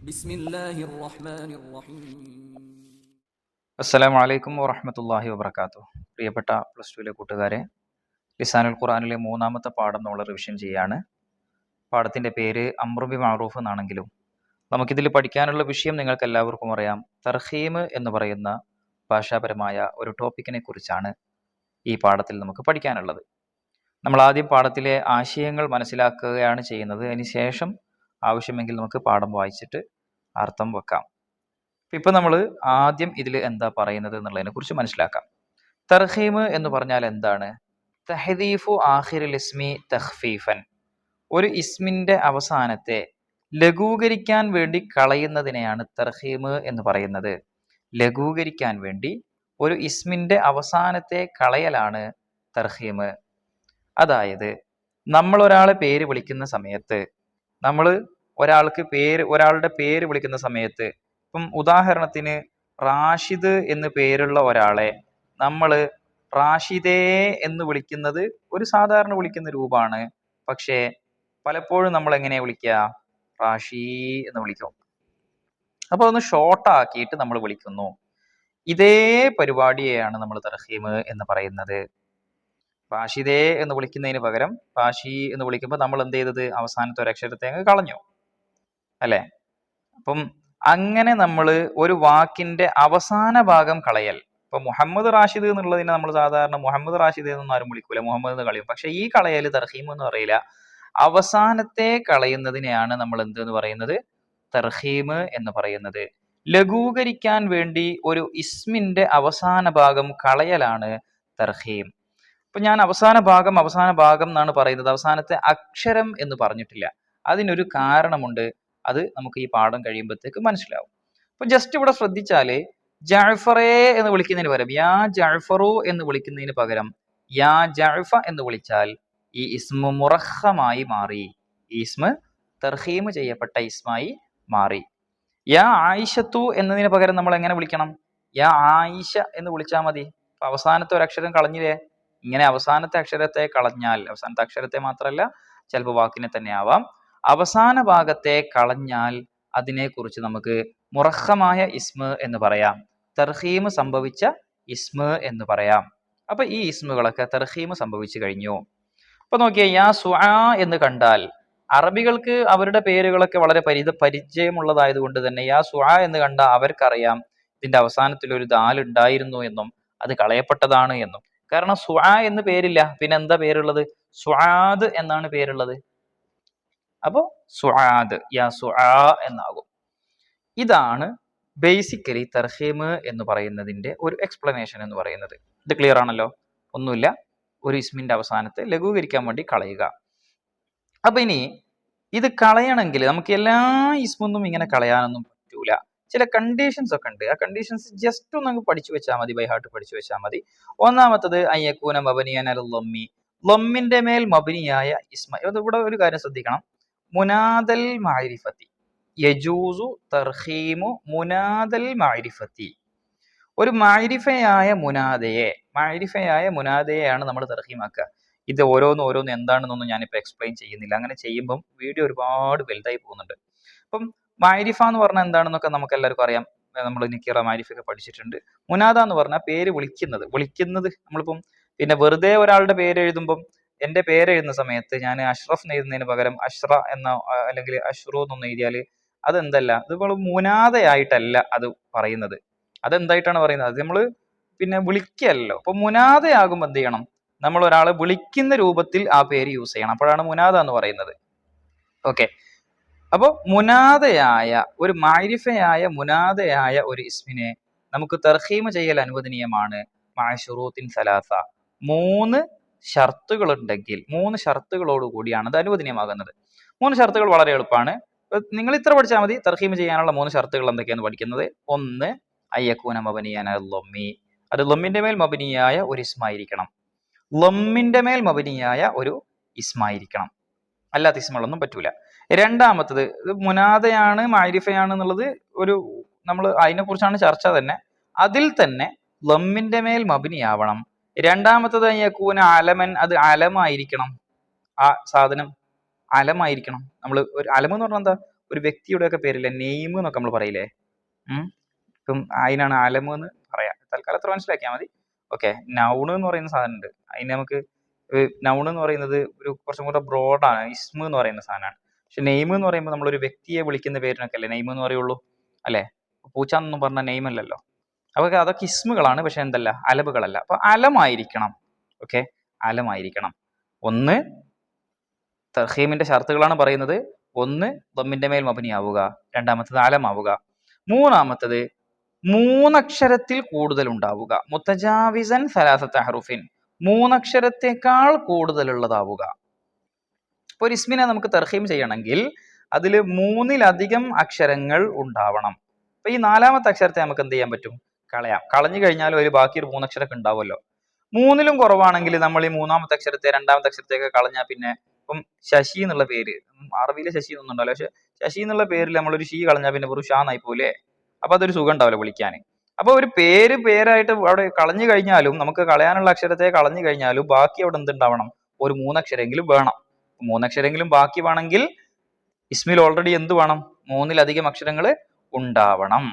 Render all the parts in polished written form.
ബിസ്മില്ലാഹിർ റഹ്മാനിർ റഹീം. അസ്സലാമു അലൈക്കും വറഹ്മത്തുള്ളാഹി വബറകാതുഹു. പ്രിയപ്പെട്ട പ്ലസ് ടുവിലെ കൂട്ടുകാരെ, ലിസാനുൽ ഖുർആനിലെ 3-ാമത്തെ പാഠം നമ്മൾ റിവിഷൻ ചെയ്യാണ്. പാഠത്തിന്റെ പേര് അംറു ബിൽ മഅറൂഫ് എന്നാണെങ്കിലും നമുക്കിതിൽ പഠിക്കാനുള്ള വിഷയം നിങ്ങൾക്ക് എല്ലാവർക്കും അറിയാം. തർഹീം എന്ന് പറയുന്ന ഭാഷാപരമായ ഒരു ടോപ്പിക്കിനെ കുറിച്ചാണ് ഈ പാഠത്തിൽ നമുക്ക് പഠിക്കാനുള്ളത്. നമ്മൾ ആദ്യം പാഠത്തിലെ ആശയങ്ങൾ മനസ്സിലാക്കുകയാണ് ചെയ്യുന്നത്. അതിനുശേഷം ആവശ്യമെങ്കിൽ നമുക്ക് പാഠം വായിച്ചിട്ട് അർത്ഥം വെക്കാം. ഇപ്പൊ നമ്മൾ ആദ്യം ഇതിൽ എന്താ പറയുന്നത് എന്നുള്ളതിനെ കുറിച്ച് മനസ്സിലാക്കാം. തർഹീം എന്ന് പറഞ്ഞാൽ എന്താണ്? തഹദീഫു ആഖിറിൽ ഇസ്മി തഖ്ഫീഫൻ. ഒരു ഇസ്മിന്റെ അവസാനത്തെ ലഘൂകരിക്കാൻ വേണ്ടി കളയുന്നതിനെയാണ് തർഹീം എന്ന് പറയുന്നത്. ലഘൂകരിക്കാൻ വേണ്ടി ഒരു ഇസ്മിന്റെ അവസാനത്തെ കളയലാണ് തർഹീം. അതായത് നമ്മൾ ഒരാളെ പേര് വിളിക്കുന്ന സമയത്ത്, നമ്മൾ ഒരാളുടെ പേര് വിളിക്കുന്ന സമയത്ത്, ഇപ്പം ഉദാഹരണത്തിന് റാഷിദ് എന്ന് പേരുള്ള ഒരാളെ നമ്മൾ റാഷിദേ എന്ന് വിളിക്കുന്നത് ഒരു സാധാരണ വിളിക്കുന്ന രൂപമാണ്. പക്ഷേ പലപ്പോഴും നമ്മൾ എങ്ങനെയാ വിളിക്കുക? റാഷി എന്ന് വിളിക്കും. അപ്പൊ ഒന്ന് ഷോർട്ട് ആക്കിയിട്ട് നമ്മൾ വിളിക്കുന്നു. ഇതേ പരിപാടിയെയാണ് നമ്മൾ തർഹീം എന്ന് പറയുന്നത്. റാഷിദേ എന്ന് വിളിക്കുന്നതിന് പകരം റാഷി എന്ന് വിളിക്കുമ്പോൾ നമ്മൾ എന്ത് ചെയ്തത്? അവസാനത്തെ ഒരു അക്ഷരത്തെ അങ്ങ് കളഞ്ഞു, അല്ലെ? അപ്പം അങ്ങനെ നമ്മൾ ഒരു വാക്കിന്റെ അവസാന ഭാഗം കളയൽ. ഇപ്പൊ മുഹമ്മദ് റാഷിദ് എന്നുള്ളതിനെ നമ്മൾ സാധാരണ മുഹമ്മദ് റാഷിദ് എന്നൊന്നും ആരും വിളിക്കൂല, മുഹമ്മദ് എന്ന് കളയും. പക്ഷെ ഈ കളയൽ തർഹീം എന്ന് പറയില്ല. അവസാനത്തെ കളയുന്നതിനെയാണ് നമ്മൾ എന്തെന്ന് പറയുന്നത്? തർഹീം എന്ന് പറയുന്നത്. ലഘൂകരിക്കാൻ വേണ്ടി ഒരു ഇസ്മിന്റെ അവസാന ഭാഗം കളയലാണ് തർഹീം. അപ്പൊ ഞാൻ അവസാന ഭാഗം എന്നാണ് പറയുന്നത്, അവസാനത്തെ അക്ഷരം എന്ന് പറഞ്ഞിട്ടില്ല. അതിനൊരു കാരണമുണ്ട്. അത് നമുക്ക് ഈ പാഠം കഴിയുമ്പോഴത്തേക്ക് മനസ്സിലാവും. അപ്പൊ ജസ്റ്റ് ഇവിടെ ശ്രദ്ധിച്ചാല്, ജഅഫറേ എന്ന് വിളിക്കുന്നതിന് പകരം യാ ജഅഫറു എന്ന് വിളിക്കുന്നതിന് പകരം യാ ജഅഫ എന്ന് വിളിച്ചാൽ ഈ ഇസ്മു മുറഹമായി മാറി. ഈ ഇസ്മ തർഹീം ചെയ്യപ്പെട്ട ഇസ്മായി മാറി. യാ ആയിഷത്തു എന്നതിന് പകരം നമ്മൾ എങ്ങനെ വിളിക്കണം? യാ ആയിഷ എന്ന് വിളിച്ചാൽ മതി. അപ്പൊ അവസാനത്തെ ഒരു അക്ഷരം കളഞ്ഞില്ലേ? ഇങ്ങനെ അവസാനത്തെ അക്ഷരത്തെ കളഞ്ഞാൽ, അവസാനത്തെ അക്ഷരത്തെ മാത്രമല്ല, ചിലപ്പോൾ വാക്കിനെ തന്നെ ആവാം, അവസാന ഭാഗത്തെ കളഞ്ഞാൽ അതിനെക്കുറിച്ച് നമുക്ക് മുറഹമായ ഇസ്മ എന്ന് പറയാം, തർഹീം സംഭവിച്ച ഇസ്മ എന്ന് പറയാം. അപ്പൊ ഈ ഇസ്മുകളൊക്കെ തർഹീം സംഭവിച്ചു കഴിഞ്ഞു. അപ്പൊ നോക്കിയേ, യാ സുആ എന്ന് കണ്ടാൽ, അറബികൾക്ക് അവരുടെ പേരുകളൊക്കെ വളരെ പരിചയമുള്ളതായത് കൊണ്ട് തന്നെ യാ സുആ എന്ന് കണ്ടാൽ അവർക്കറിയാം ഇതിന്റെ അവസാനത്തിൽ ഒരു ദാൽ ഉണ്ടായിരുന്നു എന്നും അത് കളയപ്പെട്ടതാണ് എന്നും. കാരണം സുആ എന്ന് പേരില്ല, പിന്നെ എന്താ പേരുള്ളത്? സുആദ് എന്നാണ് പേരുള്ളത്. അപ്പോ സുആദ്, യാ സുആ എന്നാകും. ഇതാണ് ബേസിക്കലി തർഹീം എന്ന് പറയുന്നതിന്റെ ഒരു എക്സ്പ്ലനേഷൻ എന്ന് പറയുന്നത്. ഇത് ക്ലിയർ ആണല്ലോ? ഒന്നുമില്ല, ഒരു ഇസ്മിന്റെ അവസാനത്തെ ലഘൂകരിക്കാൻ വേണ്ടി കളയുക. അപ്പൊ ഇനി ഇത് കളയണമെങ്കിൽ നമുക്ക് എല്ലാ ഇസ്മൊന്നും ഇങ്ങനെ കളയാനൊന്നും പറ്റൂല. ചില കണ്ടീഷൻസ് ഒക്കെ ഉണ്ട്. ആ കണ്ടീഷൻസ് ജസ്റ്റ് ഒന്ന് അങ്ങ് പഠിച്ചു വെച്ചാൽ മതി, ബൈ ഹാർട്ട് പഠിച്ചു വെച്ചാൽ മതി. ഒന്നാമത്തത് അയ്യക്കൂന മബനിയൻ അൽ ലമ്മി, ലമ്മിന്റെ മേൽ മബനിയായ ഇസ്മ. ഇവിടെ ഒരു കാര്യം ശ്രദ്ധിക്കണം, മുനാദൽ മഅരിഫത്തി യജൂസു തർഹീമു മുനാദൽ മഅരിഫത്തി. ഒരു മഅരിഫയായ മുനാദയെയാണ് നമ്മൾ തർഹീമാക്കുക. ഇത് ഓരോന്ന് എന്താണെന്നൊന്നും ഞാനിപ്പോൾ എക്സ്പ്ലെയിൻ ചെയ്യുന്നില്ല. അങ്ങനെ ചെയ്യുമ്പം വീഡിയോ ഒരുപാട് വലുതായി പോകുന്നുണ്ട്. അപ്പം മഅരിഫ എന്ന് പറഞ്ഞാൽ എന്താണെന്നൊക്കെ നമുക്ക് എല്ലാവർക്കും അറിയാം. നമ്മൾ നിക്കിറ മഅരിഫയൊക്കെ പഠിച്ചിട്ടുണ്ട്. മുനാദ എന്ന് പറഞ്ഞാൽ പേര് വിളിക്കുന്നത് നമ്മളിപ്പം പിന്നെ വെറുതെ ഒരാളുടെ പേര് എഴുതുമ്പം, എന്റെ പേര് എഴുതുന്ന സമയത്ത് ഞാൻ അഷ്റഫ് എന്ന് എഴുതുന്നതിന് പകരം അഷ്റ എന്ന അല്ലെങ്കിൽ അഷ്റു എന്നൊന്ന് എഴുതിയാൽ അതെന്തല്ല, അത് നമ്മൾ മുനാദയായിട്ടല്ല അത് പറയുന്നത്. അതെന്തായിട്ടാണ് പറയുന്നത്? അത് നമ്മൾ പിന്നെ വിളിക്കല്ലോ. അപ്പൊ മുനാദയാകുമ്പോൾ എന്ത് ചെയ്യണം? നമ്മൾ ഒരാളെ വിളിക്കുന്ന രൂപത്തിൽ ആ പേര് യൂസ് ചെയ്യണം. അപ്പോഴാണ് മുനാദ എന്ന് പറയുന്നത്. ഓക്കെ. അപ്പോൾ മുനാദയായ ഒരു മഅരിഫയായ മുനാദയായ ഒരു ഇസ്മിനെ നമുക്ക് തർഹീം ചെയ്യൽ അനുവദനീയമാണ്. മഅശുറൂത്തിൻ സലാസ, 3 ഷർത്തുകൾ ഉണ്ടെങ്കിൽ, 3 ഷർത്തുകളോട് കൂടിയാണ് അത് അനുവദനീയമാകുന്നത്. 3 ഷർത്തുകൾ വളരെ എളുപ്പമാണ്. നിങ്ങൾ ഇത്ര പഠിച്ചാൽ മതി. തർഹീം ചെയ്യാനുള്ള 3 ഷർത്തുകൾ എന്തൊക്കെയാണ് പഠിക്കുന്നത്? ഒന്ന്, അയ്യക്കൂന മബനിയൻ അൽ ലമ്മി, അത് ലമ്മിന്റെ മേൽ മബനിയായ ഒരു ഇസ്മായിരിക്കണം. ലമ്മിന്റെ മേൽ മബനിയായ ഒരു ഇസ്മായിരിക്കണം, അല്ലാത്ത ഇസ്മുകളൊന്നും പറ്റൂല. രണ്ടാമത്തത്, ഇത് മുനാദയാണ് മഅരിഫയാണ് എന്നുള്ളത് നമ്മൾ അതിനെക്കുറിച്ചാണ് ചർച്ച തന്നെ. അതിൽ തന്നെ ലമ്മിന്റെ മേൽ മബനിയാവണം. രണ്ടാമത്തത് യകൂന അലമൻ, അത് അലമായിരിക്കണം. ആ സാധനം അലമായിരിക്കണം. നമ്മൾ ഒരു അലം എന്ന് പറഞ്ഞാൽ എന്താ? ഒരു വ്യക്തിയുടെ ഒക്കെ പേരില്ലേ നെയിം എന്നൊക്കെ നമ്മൾ പറയില്ലേ. ഇപ്പം അതിനാണ് അലം എന്ന് പറയാം. തൽക്കാലം അത്ര മനസ്സിലാക്കിയാൽ മതി. ഓക്കെ. നൗൺ എന്ന് പറയുന്ന സാധനം ഉണ്ട്. അതിന് നമുക്ക് നൗൺ എന്ന് പറയുന്നത് ഒരു കുറച്ചും കൂടെ ബ്രോഡാണ്. ഇസ്മ എന്ന് പറയുന്ന സാധനമാണ്. പക്ഷെ നെയിം എന്ന് പറയുമ്പോൾ നമ്മളൊരു വ്യക്തിയെ വിളിക്കുന്ന പേരിനൊക്കെ അല്ലേ നെയിം എന്ന് പറയുള്ളൂ അല്ലേ. പൂച്ച എന്നൊന്നും പറഞ്ഞ നെയിം അല്ലല്ലോ. അതൊക്കെ ഇസ്മുകളാണ്, പക്ഷെ എന്തല്ല അലബുകളല്ല. അപ്പൊ അലമായിരിക്കണം. ഓക്കെ, അലമായിരിക്കണം. ഒന്ന് തർഹീമിന്റെ ഷർത്തുകളാണ് പറയുന്നത്. ഒന്ന് ദമ്മിന്റെ മേൽ മബനിയാവുക, രണ്ടാമത്തത് അലമാവുക, മൂന്നാമത്തത് മൂന്നക്ഷരത്തിൽ കൂടുതൽ ഉണ്ടാവുക. മുത്തജാവിസൻ സലാസത്ത ഹറുഫിൻ, മൂന്നക്ഷരത്തെക്കാൾ കൂടുതലുള്ളതാവുക. ഇപ്പൊ ഒരു ഇസ്മിനെ നമുക്ക് തർഹീം ചെയ്യണമെങ്കിൽ അതിൽ മൂന്നിലധികം അക്ഷരങ്ങൾ ഉണ്ടാവണം. അപ്പൊ ഈ നാലാമത്തെ അക്ഷരത്തെ നമുക്ക് എന്ത് ചെയ്യാൻ പറ്റും? കളയാം. കളഞ്ഞു കഴിഞ്ഞാലും അതിൽ ബാക്കി ഒരു മൂന്നക്ഷരമൊക്കെ ഉണ്ടാവുമല്ലോ. മൂന്നിലും കുറവാണെങ്കിൽ നമ്മൾ ഈ മൂന്നാമത്തെ അക്ഷരത്തെ രണ്ടാമത്തെ അക്ഷരത്തെയൊക്കെ കളഞ്ഞാൽ പിന്നെ ഇപ്പം ശശി എന്നുള്ള പേര്, അറബിയിലെ ശശി എന്നൊന്നും ഉണ്ടാവില്ല, പക്ഷെ ശശി എന്നുള്ള പേരിൽ നമ്മളൊരു ഷീ കളഞ്ഞാൽ പിന്നെ വെറും ഷാ എന്നായി പോലെ. അപ്പൊ അതൊരു സുഖം ഉണ്ടാവില്ല വിളിക്കാൻ. അപ്പൊ ഒരു പേരായിട്ട് അവിടെ കളഞ്ഞു കഴിഞ്ഞാലും, നമുക്ക് കളയാനുള്ള അക്ഷരത്തെ കളഞ്ഞു കഴിഞ്ഞാലും ബാക്കി അവിടെ എന്തുണ്ടാവണം? ഒരു മൂന്നക്ഷരെങ്കിലും വേണം. മൂന്നക്ഷരെങ്കിലും ബാക്കി വേണമെങ്കിൽ ഇസ്മിൽ ഓൾറെഡി എന്ത് വേണം? മൂന്നിലധികം അക്ഷരങ്ങൾ ഉണ്ടാവണം.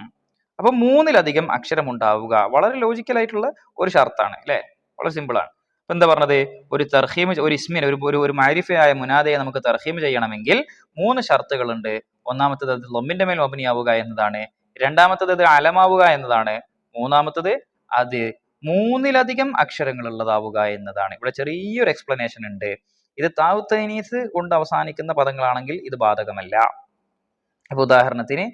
അപ്പൊ മൂന്നിലധികം അക്ഷരം ഉണ്ടാവുക വളരെ ലോജിക്കൽ ആയിട്ടുള്ള ഒരു ഷർത്താണ് അല്ലെ. വളരെ സിമ്പിൾ ആണ്. അപ്പൊ എന്താ പറഞ്ഞത്? ഒരു തർഹീം, ഒരു ഇസ്മിനെ, ഒരു മാരിഫയായ മുനാദയെ നമുക്ക് തർഹീം ചെയ്യണമെങ്കിൽ 3 ഷർത്തുകളുണ്ട്. ഒന്നാമത്തത് അത് ലമ്മിന്റെ മേൽ മബ്നിയാവുക എന്നതാണ്. രണ്ടാമത്തത് അത് അലമാവുക എന്നതാണ്. മൂന്നാമത്തത് അത് മൂന്നിലധികം അക്ഷരങ്ങൾ ഉള്ളതാവുക എന്നതാണ്. ഇവിടെ ചെറിയൊരു എക്സ്പ്ലനേഷൻ ഉണ്ട്. ഇത് താഉ തഅനീസ് കൊണ്ട് അവസാനിക്കുന്ന പദങ്ങളാണെങ്കിൽ ഇത് ബാധകമല്ല. അപ്പൊ ഉദാഹരണത്തിന്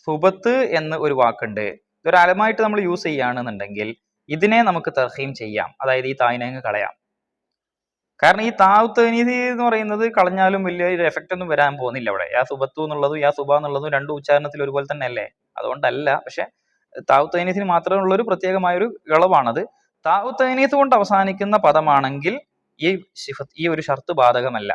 സുബത്ത് എന്ന് ഒരു വാക്കുണ്ട്. ഇതൊരു അലമായിട്ട് നമ്മൾ യൂസ് ചെയ്യുകയാണെന്നുണ്ടെങ്കിൽ ഇതിനെ നമുക്ക് തർഹീം ചെയ്യാം. അതായത് ഈ തായിനെ കളയാം. കാരണം ഈ താഉ തഅനീസ് എന്ന് പറയുന്നത് കളഞ്ഞാലും വലിയ എഫക്റ്റ് ഒന്നും വരാൻ പോകുന്നില്ല ഇവിടെ. യാ സുബത്തു എന്നുള്ളതും യാ സുബ എന്നുള്ളതും രണ്ടു ഉച്ചാരണത്തിൽ ഒരുപോലെ തന്നെ അല്ലേ. അതുകൊണ്ടല്ല. പക്ഷെ താഉ തഅനീസിന് മാത്രമുള്ള ഒരു പ്രത്യേകമായൊരു ഇളവാണത്. താഉ തഅനീസ് കൊണ്ട് അവസാനിക്കുന്ന പദമാണെങ്കിൽ ഈ ഒരു ഷർത്ത് ബാധകമല്ല.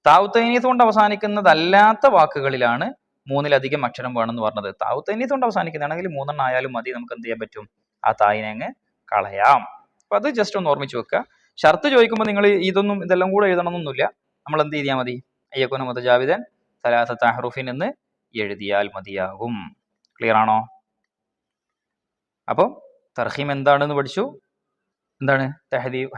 താഉ തഅനീസ് കൊണ്ട് അവസാനിക്കുന്നതല്ലാത്ത വാക്കുകളിലാണ് മൂന്നിലധികം അക്ഷരം വേണമെന്ന് പറഞ്ഞത്. താഉ തഅനീസ് കൊണ്ട് അവസാനിക്കുന്നതാണെങ്കിൽ 3 ആയാലും മതി. നമുക്ക് എന്ത് ചെയ്യാൻ പറ്റും? ആ തായിനെ അങ്ങ് കളയാം. അപ്പൊ അത് ജസ്റ്റ് ഒന്ന് ഓർമ്മിച്ച് വെക്കുക. ഷർത്ത് ചോദിക്കുമ്പോൾ നിങ്ങൾ ഇതെല്ലാം കൂടെ എഴുതണമെന്നൊന്നുമില്ല. നമ്മൾ എന്ത് ചെയ്താൽ മതി? അയ്യക്കുന മുതജാവിദൻ സലാസത്ത അഹ്റുഫിൻ എന്ന് എഴുതിയാൽ മതിയാകും. ക്ലിയർ ആണോ? അപ്പോൾ തർഹീം എന്താണെന്ന് പഠിച്ചു. എന്താണ്?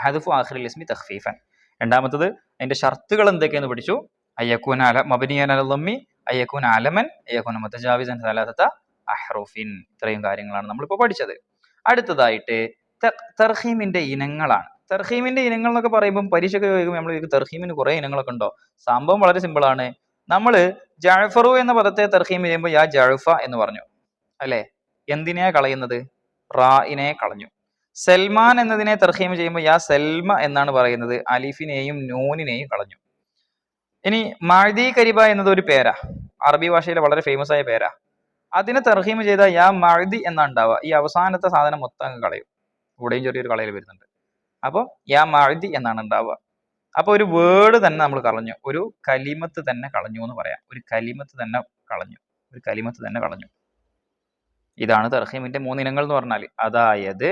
ഹദ്ഫു ആഖിറിൽ ഇസ്മി തഖ്ഫീഫൻ. രണ്ടാമത്തത് അതിന്റെ ഷർത്തുകൾ എന്തൊക്കെയെന്ന് പഠിച്ചു. അയ്യക്കൂന മബ്നിയൻ അലൽ ദമ്മി, അയ്യക്കൂന അലമൻ, അയ്യക്കൂന മുതജാവിസൻ സലാസത്ത അഹ്റുഫിൻ. ഇത്രയും കാര്യങ്ങളാണ് നമ്മളിപ്പോൾ പഠിച്ചത്. അടുത്തതായിട്ട് തർഹീമിന്റെ ഇനങ്ങളാണ്. തർഹീമിന്റെ ഇനങ്ങൾ എന്നൊക്കെ പറയുമ്പോൾ പരീക്ഷയ്ക്ക് ചോദിക്കുമ്പോൾ നമ്മൾ തർഹീമിന് കുറെ ഇനങ്ങളൊക്കെ ഉണ്ടോ? സംഭവം വളരെ സിമ്പിൾ ആണ്. നമ്മൾ ജഅഫറു എന്ന പദത്തെ തർഹീം ചെയ്യുമ്പോൾ യാ ജഅഫ എന്ന് പറഞ്ഞു അല്ലെ. എന്തിനെയാ കളയുന്നത്? റായിനെ കളഞ്ഞു. സൽമാൻ എന്നതിനെ തർഹീം ചെയ്യുമ്പോൾ യാ സൽമ എന്നാണ് പറയുന്നത്. അലിഫിനെയും നൂനിനെയും കളഞ്ഞു. ഇനി മഅദി കരിബ എന്നത് ഒരു പേരാ, അറബി ഭാഷയിലെ വളരെ ഫേമസ് ആയ പേരാ. അതിനെ തർഹീം ചെയ്ത യാ മഅദി എന്നാ ഉണ്ടാവുക. ഈ അവസാനത്തെ സാധനം മൊത്തം അങ്ങ് കളയും. ഇവിടെയും ചെറിയൊരു കളയിൽ വരുന്നുണ്ട്. അപ്പോൾ യാ മഅദി എന്നാണ് ഉണ്ടാവുക. അപ്പൊ ഒരു വേർഡ് തന്നെ നമ്മൾ കളഞ്ഞു, ഒരു കലിമത്ത് തന്നെ കളഞ്ഞു എന്ന് പറയാം. ഒരു കലിമത്ത് തന്നെ കളഞ്ഞു. ഇതാണ് തർഹീമിന്റെ 3 ഇനങ്ങൾ എന്ന് പറഞ്ഞാൽ. അതായത്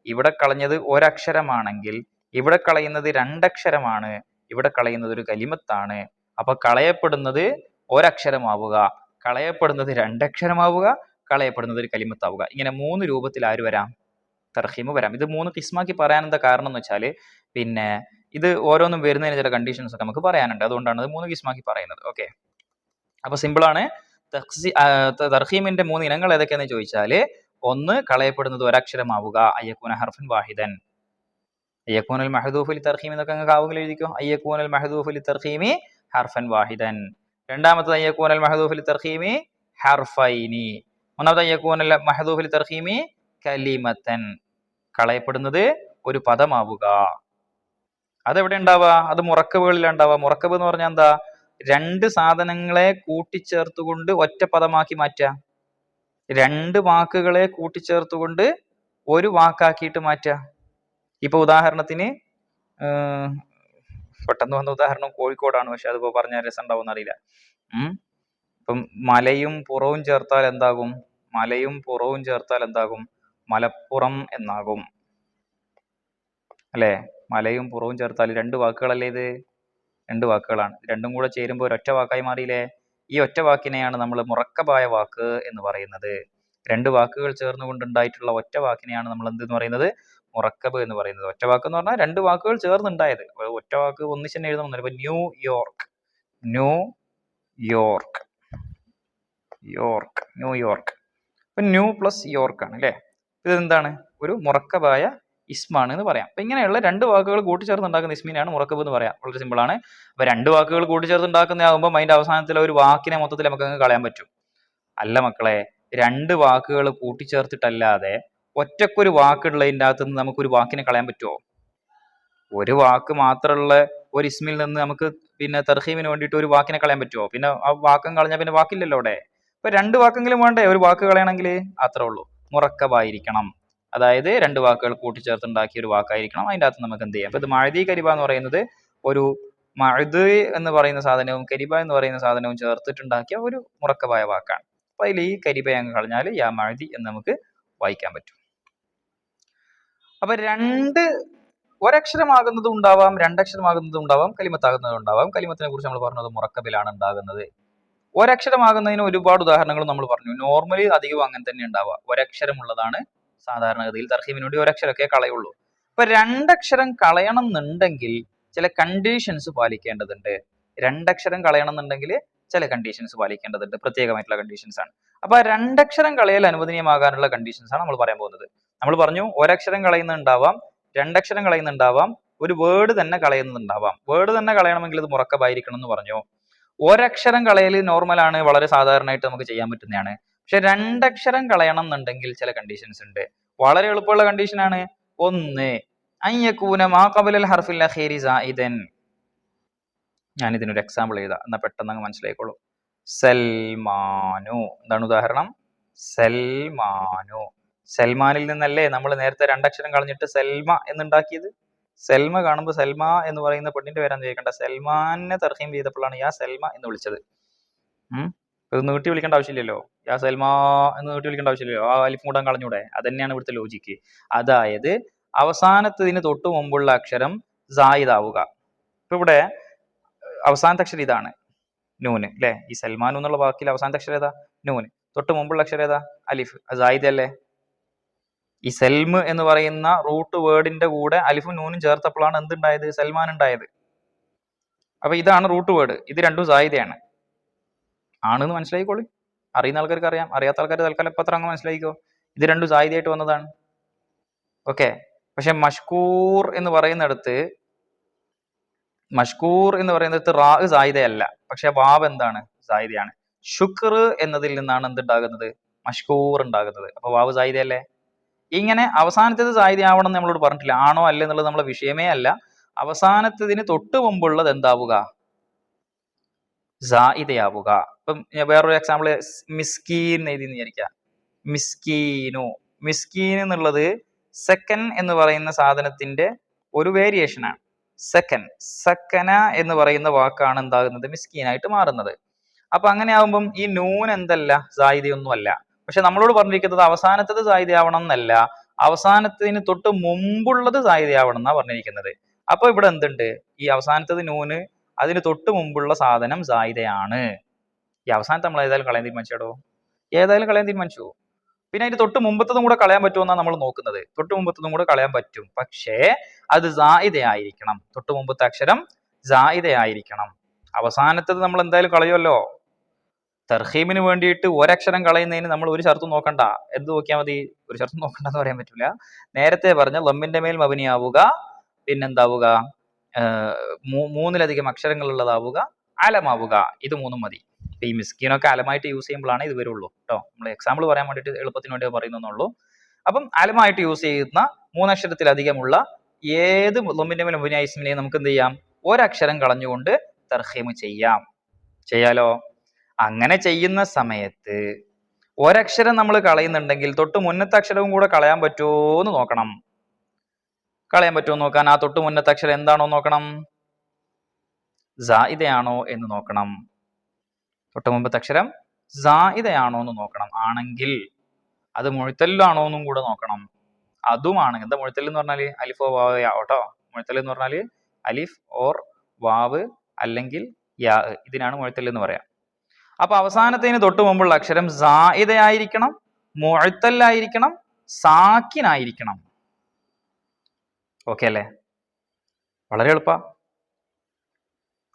ഇവിടെ കളഞ്ഞത് ഒരക്ഷരമാണെങ്കിൽ ഇവിടെ കളയുന്നത് 2 അക്ഷരമാണ്, ഇവിടെ കളയുന്നത് ഒരു കലിമത്താണ്. അപ്പൊ കളയപ്പെടുന്നത് ഒരക്ഷരമാവുക, കളയപ്പെടുന്നത് 2 അക്ഷരമാവുക, കളയപ്പെടുന്നത് ഒരു കലിമത്താവുക. ഇങ്ങനെ 3 രൂപത്തിൽ ആര് വരാം? തർഹീം വരാം. ഇത് 3 കിസ്മാക്കി പറയാൻ എന്താ കാരണം എന്ന് വെച്ചാൽ പിന്നെ ഇത് ഓരോന്നും വരുന്നതിന് ചില കണ്ടീഷൻസ് ഒക്കെ നമുക്ക് പറയാനുണ്ട്. അതുകൊണ്ടാണ് ഇത് 3 കിസ്മാക്കി പറയുന്നത്. ഓക്കെ, അപ്പൊ സിമ്പിൾ ആണ്. തർഹീമിന്റെ 3 ഇനങ്ങൾ ഏതൊക്കെയാന്ന് ചോദിച്ചാല്, ഒന്ന് കളയപ്പെടുന്നത് ഒരക്ഷരമാവുക, അയ്യക്കൂന ഹർഫൻ വാഹിദൻ. അയ്യക്കൂനൽ മഹദൂഫ് ലി തർഹീം എന്നൊക്കെ അങ്ങ് കാവുകൾ എഴുതിക്കോ. അയ്യക്കൂനൽ മഹദൂഫ് ലി തർഹീമി ഹർഫൻ വാഹിദൻ. രണ്ടാമത്തത് അയ്യക്കൂനൽ മഹദൂഫ് ലി തർഹീമി ഹർഫൈനി. മൂന്നാമത്തെ അയ്യക്കൂനൽ മഹദൂഫ് ലി തർഹീമി കലിമത്തൻ. കളയപ്പെടുന്നത് ഒരു പദമാവുക. അതെവിടെ ഉണ്ടാവുക? അത് മുറക്കബുകളിലാണ് ഉണ്ടാവുക. മുറക്കബ് എന്ന് പറഞ്ഞാൽ എന്താ? 2 സാധനങ്ങളെ കൂട്ടിച്ചേർത്തുകൊണ്ട് ഒറ്റ പദമാക്കി മാറ്റുക. 2 വാക്കുകളെ കൂട്ടിച്ചേർത്തുകൊണ്ട് ഒരു വാക്കാക്കിയിട്ട് മാറ്റുക. ഇപ്പൊ ഉദാഹരണത്തിന് പെട്ടെന്ന് വന്ന ഉദാഹരണം കോഴിക്കോടാണ്, പക്ഷെ അതിപ്പോ പറഞ്ഞാൽ രസം ഉണ്ടാവുമെന്ന് അറിയില്ല. ഇപ്പം മലയും പുറവും ചേർത്താൽ എന്താകും? മലപ്പുറം എന്നാകും അല്ലെ. മലയും പുറവും ചേർത്താൽ 2 വാക്കുകളല്ലേ ഇത്? 2 വാക്കുകളാണ്. രണ്ടും കൂടെ ചേരുമ്പോൾ ഒരൊറ്റ വാക്കായി മാറിയില്ലേ? ഈ ഒറ്റ വാക്കിനെയാണ് നമ്മൾ മുറക്കബായ വാക്ക് എന്ന് പറയുന്നത്. രണ്ട് വാക്കുകൾ ചേർന്നുകൊണ്ടുണ്ടായിട്ടുള്ള ഒറ്റ വാക്കിനെയാണ് നമ്മൾ എന്തെന്ന് പറയുന്നത്? മുറക്കബ് എന്ന് പറയുന്നത്. ഒറ്റ വാക്ക് എന്ന് പറഞ്ഞാൽ രണ്ട് വാക്കുകൾ ചേർന്നുണ്ടായത്. ഒറ്റ വാക്ക് ഒന്നിച്ച് തന്നെ എഴുതണമെന്നില്ല. ഇപ്പൊ new York, new York, York, new York. ഇപ്പൊ ന്യൂ പ്ലസ് യോർക്ക് ആണ് അല്ലെ. ഇതെന്താണ്? ഒരു മുറക്കബായ ഇസ്മാണ് എന്ന് പറയാം. അപ്പൊ ഇങ്ങനെയുള്ള രണ്ട് വാക്കുകൾ കൂട്ടിച്ചേർന്നുണ്ടാക്കുന്ന ഇസ്മിനെയാണ് മുറക്കബ് എന്ന് പറയാം. വളരെ സിമ്പിൾ ആണ്. അപ്പൊ രണ്ട് വാക്കുകൾ കൂട്ടിച്ചേർത്തുണ്ടാക്കുന്നതാകുമ്പോൾ അതിന്റെ അവസാനത്തിൽ ഒരു വാക്കിനെ മൊത്തത്തിൽ നമുക്ക് അങ്ങ് കളയാൻ പറ്റും. അല്ല മക്കളെ, രണ്ട് വാക്കുകൾ കൂട്ടിച്ചേർത്തിട്ടല്ലാതെ ഒറ്റക്കൊരു വാക്കുള്ളതിൻ്റെ അകത്ത് നിന്ന് നമുക്കൊരു വാക്കിനെ കളയാൻ പറ്റുമോ? ഒരു വാക്ക് മാത്രമുള്ള ഒരു ഇസ്മിൽ നിന്ന് നമുക്ക് പിന്നെ തർഹീമിന് വേണ്ടിയിട്ട് ഒരു വാക്കിനെ കളയാൻ പറ്റുമോ? പിന്നെ ആ വാക്കം കളഞ്ഞാൽ പിന്നെ വാക്കില്ലല്ലോ അവിടെ. ഇപ്പൊ രണ്ട് വാക്കെങ്കിലും വേണ്ടേ ഒരു വാക്ക് കളയണമെങ്കിൽ? അത്രേ ഉള്ളൂ. മുറക്കബായിരിക്കണം. അതായത് രണ്ട് വാക്കുകൾ കൂട്ടിച്ചേർത്തുണ്ടാക്കിയ ഒരു വാക്കായിരിക്കണം. അതിൻ്റെ അകത്ത് നമുക്ക് എന്ത് ചെയ്യാം? ഇപ്പൊ ഇത് മഅദി കരിബ എന്ന് പറയുന്നത് ഒരു മഅദ് എന്ന് പറയുന്ന സാധനവും കരിബ എന്ന് പറയുന്ന സാധനവും ചേർത്തിട്ടുണ്ടാക്കിയ ഒരു മുറക്കബായ വാക്കാണ്. അപ്പൊ അതിൽ ഈ കരിബ അങ്ങ് കളഞ്ഞാൽ യാ മഅദി എന്ന് നമുക്ക് വായിക്കാൻ പറ്റും. അപ്പൊ ഒരക്ഷരമാകുന്നതും ഉണ്ടാവാം, രണ്ടക്ഷരമാകുന്നതും ഉണ്ടാവാം, കലിമത്താകുന്നതും ഉണ്ടാവാം. കലിമത്തിനെ കുറിച്ച് നമ്മൾ പറഞ്ഞത് മുറക്കബിലാണ് ഉണ്ടാകുന്നത്. ഒരക്ഷരമാകുന്നതിന് ഒരുപാട് ഉദാഹരണങ്ങൾ നമ്മൾ പറഞ്ഞു. നോർമലി അധികവും അങ്ങനെ തന്നെ ഉണ്ടാവുക. ഒരക്ഷരമുള്ളതാണ് സാധാരണഗതിയിൽ. തർഹീമിന് വേണ്ടി ഒരക്ഷരമൊക്കെ കളയുള്ളൂ. ഇപ്പൊ രണ്ടക്ഷരം കളയണം എന്നുണ്ടെങ്കിൽ ചില കണ്ടീഷൻസ് പാലിക്കേണ്ടതുണ്ട്. രണ്ടക്ഷരം കളയണം എന്നുണ്ടെങ്കിൽ ചില കണ്ടീഷൻസ് പാലിക്കേണ്ടതുണ്ട്. പ്രത്യേകമായിട്ടുള്ള കണ്ടീഷൻസ് ആണ്. അപ്പൊ ആ രണ്ടക്ഷരം കളയൽ അനുവദനീയമാകാനുള്ള കണ്ടീഷൻസ് ആണ് നമ്മൾ പറയാൻ പോകുന്നത്. നമ്മൾ പറഞ്ഞു ഒരക്ഷരം കളയുന്നുണ്ടാവാം, രണ്ടക്ഷരം കളയുന്നുണ്ടാവാം, ഒരു വേർഡ് തന്നെ കളയുന്നുണ്ടാവാം. വേർഡ് തന്നെ കളയണമെങ്കിൽ ഇത് മുറക്കബായിരിക്കണം എന്ന് പറഞ്ഞു. ഒരക്ഷരം കളയൽ നോർമലാണ്, വളരെ സാധാരണയായിട്ട് നമുക്ക് ചെയ്യാൻ പറ്റുന്നതാണ്. പക്ഷെ രണ്ടക്ഷരം കളയണം എന്നുണ്ടെങ്കിൽ ചില കണ്ടീഷൻസ് ഉണ്ട്. വളരെ എളുപ്പമുള്ള കണ്ടീഷനാണ്. ഒന്ന്, അയ്യക്കൂന മാ ഖബലൽ ഹർഫിൽ അഖീരി സായിദൻ. ഞാൻ ഇതിനൊരു എക്സാമ്പിൾ എഴുതാം, എന്നാ പെട്ടെന്ന് അങ്ങ് മനസ്സിലായിക്കോളൂ. സൽമാനു. എന്താണ് ഉദാഹരണം? സൽമാനു. സൽമാനിൽ നിന്നല്ലേ നമ്മൾ നേരത്തെ രണ്ടക്ഷരം കളഞ്ഞിട്ട് സൽമ എന്നുണ്ടാക്കിയത്? സൽമ കാണുമ്പോൾ സൽമ എന്ന് പറയുന്ന പെണ്ണിന്റെ പേരാന്ന് ചോദിക്കണ്ട. സൽമാനെ തർഹീം ചെയ്തപ്പോഴാണ് യാ സൽമ എന്ന് വിളിച്ചത്. ഇത് നീട്ടി വിളിക്കേണ്ട ആവശ്യമില്ലല്ലോ. യാ സൽമ എന്ന് നീട്ടി വിളിക്കേണ്ട ആവശ്യമില്ലല്ലോ. ആ അലിഫ് മൂടാൻ കളഞ്ഞൂടെ? അതന്നെയാണ് ഇവിടുത്തെ ലോജിക്ക്. അതായത് അവസാനത്തതിന് തൊട്ടു മുമ്പുള്ള അക്ഷരം സായിദാവുക. ഇപ്പൊ ഇവിടെ അവസാനത്തെ അക്ഷരം ഇതാണ് നൂന് അല്ലെ. ഈ സൽമാനു എന്നുള്ള വാക്കിൽ അവസാനത്തെ അക്ഷരം ഏതാ? നൂന്. തൊട്ട് മുമ്പുള്ള അക്ഷരം ഏതാ? അലിഫ്. സായിദ് അല്ലേ? ഈ സെൽമ് എന്ന് പറയുന്ന റൂട്ട് വേർഡിന്റെ കൂടെ അലിഫും നൂനും ചേർത്തപ്പോഴാണ് എന്തുണ്ടായത്? സൽമാൻ ഉണ്ടായത്. അപ്പൊ ഇതാണ് റൂട്ട് വേർഡ്. ഇത് രണ്ടും സായിദയാണ്. ആണെന്ന് മനസ്സിലായിക്കോളൂ. അറിയുന്ന ആൾക്കാർക്ക് അറിയാം, അറിയാത്ത ആൾക്കാർ തൽക്കാലം ഇപ്പൊ അത്ര അങ്ങ് മനസ്സിലാക്കിക്കോ. ഇത് രണ്ടും സായിദയായിട്ട് വന്നതാണ്. ഓക്കെ. പക്ഷെ മഷ്കൂർ എന്ന് പറയുന്നിടത്ത് റാ സായിദയല്ല, പക്ഷെ വാവ് എന്താണ്? സായിദയാണ്. ശുക്ർ എന്നതിൽ നിന്നാണ് എന്തുണ്ടാകുന്നത്? മഷ്കൂർ ഉണ്ടാകുന്നത്. അപ്പൊ വാവ് സായിദയല്ലേ? ഇങ്ങനെ അവസാനത്തേത് സായിദ ആവണം എന്ന് നമ്മളോട് പറഞ്ഞിട്ടില്ല. ആണോ അല്ല എന്നുള്ളത് നമ്മളെ വിഷയമേ അല്ല. അവസാനത്തതിന് തൊട്ട് മുമ്പുള്ളത് എന്താവുക? സായിദയാവുക. ഇപ്പം വേറൊരു എക്സാമ്പിൾ, മിസ്കീൻ എഴുതി വിചാരിക്കാം. മിസ്കീനു. മിസ്കീൻ എന്നുള്ളത് സെക്കൻ എന്ന് പറയുന്ന സാധനത്തിന്റെ ഒരു വേരിയേഷൻ ആണ്. സക്കന എന്ന് പറയുന്ന വാക്കാണ് എന്താകുന്നത്? മിസ്കീനായിട്ട് മാറുന്നത്. അപ്പൊ അങ്ങനെ ആകുമ്പം ഈ നൂൻ എന്തല്ല? സായിദയൊന്നും അല്ല. പക്ഷെ നമ്മളോട് പറഞ്ഞിരിക്കുന്നത് അവസാനത്തത് സായിദയാവണം എന്നല്ല, അവസാനത്തതിന് തൊട്ട് മുമ്പുള്ളത് സായിദയാവണം എന്നാ പറഞ്ഞിരിക്കുന്നത്. അപ്പൊ ഇവിടെ എന്തുണ്ട്? ഈ അവസാനത്തത് നൂന്, അതിന് തൊട്ട് മുമ്പുള്ള സാധനം സായിദയാണ്. ഈ അവസാനത്തെ നമ്മൾ ഏതായാലും കളയാൻ തീരുമാനിച്ചോ? ഏതായാലും കളയാൻ തീരുമാനിച്ചു. പിന്നെ അതിന് തൊട്ട് മുമ്പത്തതും കൂടെ കളയാൻ പറ്റുമെന്നാണ് നമ്മൾ നോക്കുന്നത്. തൊട്ട് മുമ്പത്തതും കൂടെ കളയാൻ പറ്റും, പക്ഷേ അത് സായിദയായിരിക്കണം. തൊട്ട് മുമ്പത്തെ അക്ഷരം സായിദയായിരിക്കണം. അവസാനത്തത് നമ്മൾ എന്തായാലും കളയുമല്ലോ. തർഹീമിന് വേണ്ടിയിട്ട് ഒരക്ഷരം കളയുന്നതിന് നമ്മൾ ഒരു ഷർത്തും നോക്കണ്ട. എന്ത് നോക്കിയാൽ മതി? ഒരു ഷർത്തും നോക്കണ്ടെന്ന് പറയാൻ പറ്റില്ല. നേരത്തെ പറഞ്ഞ ലമ്മിന്റെ മേൽ മബനിയാവുക, പിന്നെന്താവുക? മൂന്നിലധികം അക്ഷരങ്ങളുള്ളതാവുക, അലമാവുക. ഇത് മൂന്നും മതി. ഈ മിസ്കീനൊക്കെ അലമായിട്ട് യൂസ് ചെയ്യുമ്പോഴാണ് ഇത് വരുള്ളൂ കേട്ടോ. നമ്മൾ എക്സാമ്പിൾ പറയാൻ വേണ്ടിയിട്ട് എളുപ്പത്തിന് വേണ്ടി പറയുന്നുള്ളൂ. അപ്പം അലമായിട്ട് യൂസ് ചെയ്യുന്ന മൂന്നക്ഷരത്തിലധികമുള്ള ഏത് ലമ്മിന്റെ മേൽ മബനിയായ ഇസ്മിനെയും നമുക്ക് എന്ത് ചെയ്യാം? ഒരക്ഷരം കളഞ്ഞുകൊണ്ട് തർഹീം ചെയ്യാലോ. അങ്ങനെ ചെയ്യുന്ന സമയത്ത് ഒരക്ഷരം നമ്മൾ കളയുന്നുണ്ടെങ്കിൽ തൊട്ട് മുന്നത്തെ അക്ഷരവും കൂടെ കളയാൻ പറ്റുമോ എന്ന് നോക്കണം. കളയാൻ പറ്റുമോ നോക്കാൻ ആ തൊട്ട് മുന്നത്തെ അക്ഷരം എന്താണോ നോക്കണം? സായിദയാണോ എന്ന് നോക്കണം. തൊട്ട് മുമ്പത്തെ അക്ഷരം സായിദയാണോ എന്ന് നോക്കണം. ആണെങ്കിൽ അത് മുഴുത്തല്ലാണോ എന്നും കൂടെ നോക്കണം. അതുമാണ് എന്താ മുഴുത്തൽ എന്ന് പറഞ്ഞാല്? അലിഫോ വാവ് യാ കേട്ടോ. മുഴുത്തൽ എന്ന് പറഞ്ഞാല് അലിഫ് ഓർ വാവ് അല്ലെങ്കിൽ യാ, ഇതിനാണ് മുഴുത്തൽ എന്ന് പറയാം. അപ്പൊ അവസാനത്തിന് തൊട്ട് മുമ്പുള്ള അക്ഷരം സായിദയായിരിക്കണം, മുഅത്തല്ലായിരിക്കണം, സാക്കിനായിരിക്കണം. ഓക്കെ അല്ലേ? വളരെ എളുപ്പ.